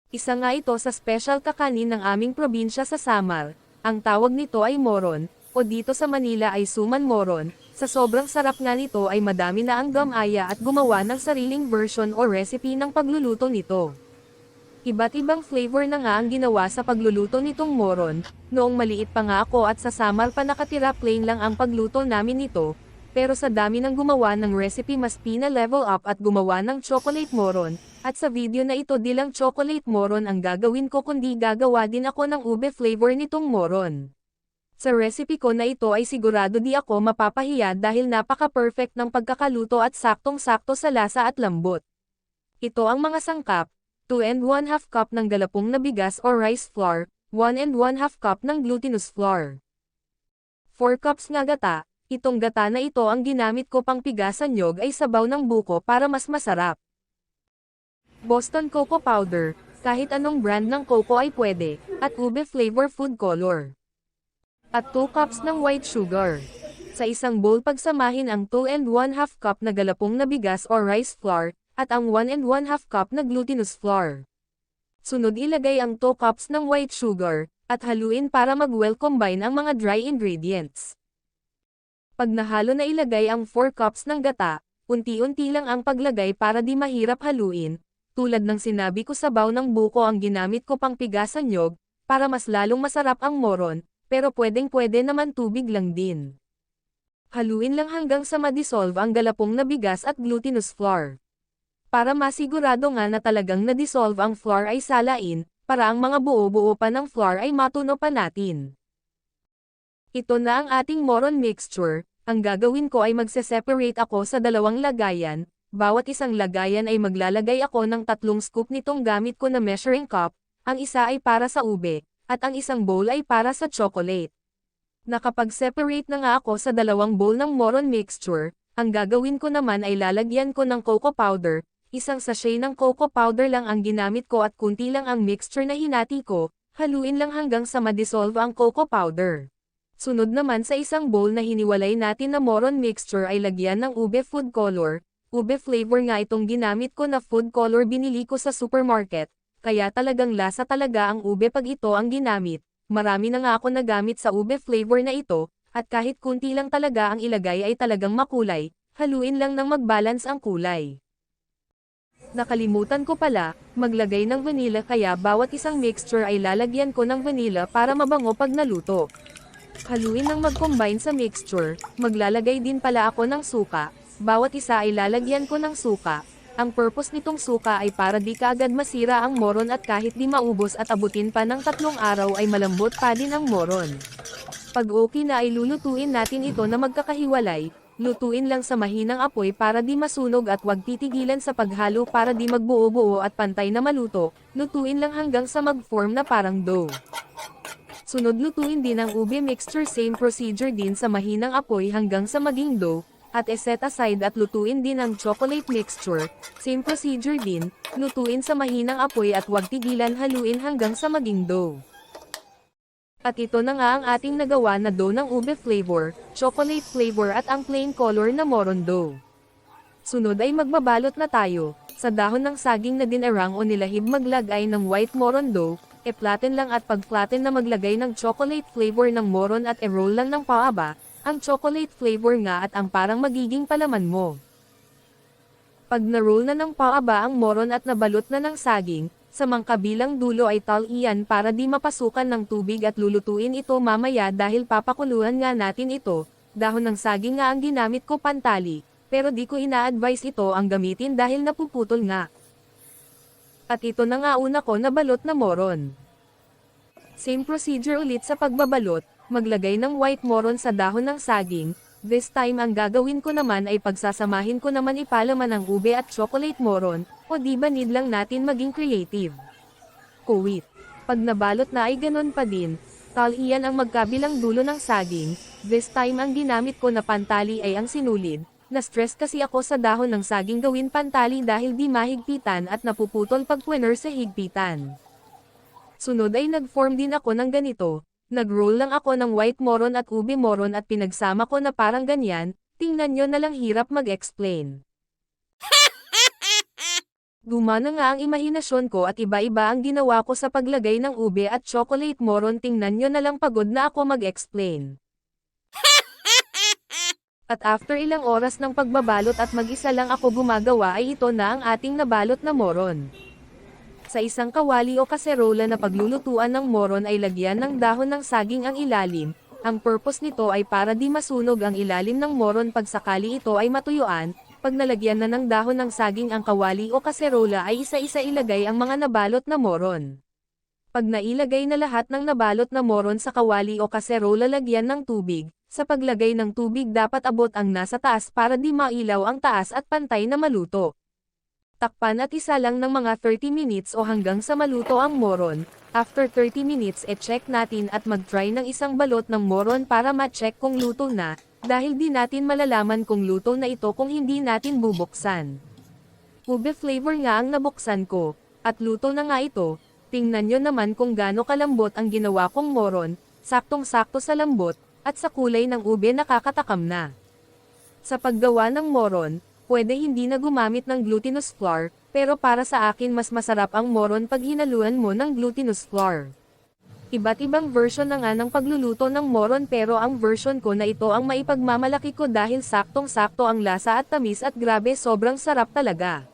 Isa nga ito sa special kakanin ng aming probinsya sa Samar. Ang tawag nito ay moron, o dito sa Manila ay suman moron. Sa sobrang sarap nga nito ay madami na ang gamaya at gumawa ng sariling version o recipe ng pagluluto nito. Iba't ibang flavor na nga ang ginawa sa pagluluto nitong moron. Noong maliit pa nga ako at sa Samar pa nakatira, plain lang ang pagluto namin nito. Pero sa dami ng gumawa ng recipe, mas pina-level up at gumawa ng chocolate moron. At sa video na ito, di lang chocolate moron ang gagawin ko kundi gagawa din ako ng ube flavor nitong moron. Sa recipe ko na ito ay sigurado di ako mapapahiya dahil napaka-perfect ng pagkakaluto at saktong-sakto sa lasa at lambot. Ito ang mga sangkap: 2 and 1/2 cup ng galapong na bigas o rice flour, 1 and 1/2 cup ng glutinous flour. 4 cups nga gata. Itong gata na ito ang ginamit ko pang pigasan nyog ay sabaw ng buko para mas masarap. Boston Cocoa Powder, kahit anong brand ng cocoa ay pwede, at ube flavor food color. At 2 cups ng white sugar. Sa isang bowl pagsamahin ang 2 and 1/2 cup na galapong na bigas o rice flour, at ang 1 and 1/2 cup na glutinous flour. Sunod ilagay ang 2 cups ng white sugar, at haluin para mag-well combine ang mga dry ingredients. Pag nahalo na ilagay ang 4 cups ng gata, unti-unti lang ang paglagay para di mahirap haluin. Tulad ng sinabi ko, sabaw ng buko ang ginamit ko pang pigasan nyog, para mas lalong masarap ang moron, pero pwedeng-pwede naman tubig lang din. Haluin lang hanggang sa ma-dissolve ang galapong na bigas at glutinous flour. Para masigurado nga na talagang na-dissolve ang flour ay salain, para ang mga buo-buo pa ng flour ay matuno pa natin. Ito na ang ating moron mixture. Ang gagawin ko ay magse-separate ako sa dalawang lagayan. Bawat isang lagayan ay maglalagay ako ng 3 scoop nitong gamit ko na measuring cup. Ang isa ay para sa ube, at ang isang bowl ay para sa chocolate. Nakapag-separate na nga ako sa dalawang bowl ng moron mixture. Ang gagawin ko naman ay lalagyan ko ng cocoa powder. Isang sachet ng cocoa powder lang ang ginamit ko at kunti lang ang mixture na hinati ko. Haluin lang hanggang sa ma-dissolve ang cocoa powder. Sunod naman sa isang bowl na hiniwalay natin na moron mixture ay lagyan ng ube food color. Ube flavor nga itong ginamit ko na food color, binili ko sa supermarket. Kaya talagang lasa talaga ang ube pag ito ang ginamit. Marami na nga ako nagamit sa ube flavor na ito, at kahit kunti lang talaga ang ilagay ay talagang makulay. Haluin lang ng mag-balance ang kulay. Nakalimutan ko pala, maglagay ng vanilla, kaya bawat isang mixture ay lalagyan ko ng vanilla para mabango pag naluto. Haluin ng mag-combine sa mixture. Maglalagay din pala ako ng suka. Bawat isa ay lalagyan ko ng suka. Ang purpose nitong suka ay para di kaagad masira ang moron at kahit di maubos at abutin pa ng 3 araw ay malambot pa din ang moron. Pag okay na ay lulutuin natin ito na magkakahiwalay. Lutuin lang sa mahinang apoy para di masunog at wag titigilan sa paghalo para di magbuo-buo at pantay na maluto. Lutuin lang hanggang sa mag-form na parang dough. Sunod lutuin din ang ube mixture, same procedure din sa mahinang apoy hanggang sa maging dough, at set aside at lutuin din ang chocolate mixture, same procedure din, lutuin sa mahinang apoy at huwag tigilan, haluin hanggang sa maging dough. At ito na nga ang ating nagawa na dough ng ube flavor, chocolate flavor at ang plain color na moron dough. Sunod ay magbabalot na tayo. Sa dahon ng saging na dinarang o nilahib maglagay ng white moron dough, e-flatten lang at pag-flatten na maglagay ng chocolate flavor ng moron at e-roll lang ng paaba, ang chocolate flavor nga at ang parang magiging palaman mo. Pag na-roll na ng paaba ang moron at nabalot na ng saging, sa mangkabilang dulo ay talian para di mapasukan ng tubig at lulutuin ito mamaya dahil papakuluan nga natin ito. Dahon ng saging nga ang ginamit ko pantali, pero di ko ina-advise ito ang gamitin dahil napuputol nga. At ito na nga una ko nabalot na moron. Same procedure ulit sa pagbabalot, maglagay ng white moron sa dahon ng saging. This time ang gagawin ko naman ay pagsasamahin ko naman ipalaman ang ube at chocolate moron, o di ba need lang natin maging creative. Kuwit. Pag nabalot na ay ganon pa din, talian ang magkabilang dulo ng saging. This time ang ginamit ko na pantali ay ang sinulid. Na-stress kasi ako sa dahon ng saging gawin pantali dahil di mahigpitan at napuputol pag winner sa higpitan. Sunod ay nag-form din ako ng ganito. Nag-roll lang ako ng white moron at ube moron at pinagsama ko na parang ganyan. Tingnan nyo na lang, hirap mag-explain. Gumana nga ang imahinasyon ko at iba-iba ang ginawa ko sa paglagay ng ube at chocolate moron, tingnan nyo na lang, pagod na ako mag-explain. At after ilang oras ng pagbabalot at mag-isa lang ako gumagawa ay ito na ang ating nabalot na moron. Sa isang kawali o kaserola na paglulutuan ng moron ay lagyan ng dahon ng saging ang ilalim. Ang purpose nito ay para di masunog ang ilalim ng moron pag sakali ito ay matuyuan. Pag nalagyan na ng dahon ng saging ang kawali o kaserola ay isa-isa ilagay ang mga nabalot na moron. Pag nailagay na lahat ng nabalot na moron sa kawali o kaserola, lagyan ng tubig. Sa paglagay ng tubig dapat abot ang nasa taas para di mailaw ang taas at pantay na maluto. Takpan at isa lang ng mga 30 minutes o hanggang sa maluto ang moron. After 30 minutes check natin at mag-try ng isang balot ng moron para ma-check kung luto na, dahil di natin malalaman kung luto na ito kung hindi natin bubuksan. Ube flavor nga ang nabuksan ko, at luto na nga ito. Tingnan nyo naman kung gaano kalambot ang ginawa kong moron, saktong-sakto sa lambot, at sa kulay ng ube nakakatakam na. Sa paggawa ng moron, pwede hindi na gumamit ng glutinous flour, pero para sa akin mas masarap ang moron pag hinaluan mo ng glutinous flour. Iba't ibang version na nga ng pagluluto ng moron, pero ang version ko na ito ang maipagmamalaki ko dahil saktong-sakto ang lasa at tamis at grabe, sobrang sarap talaga.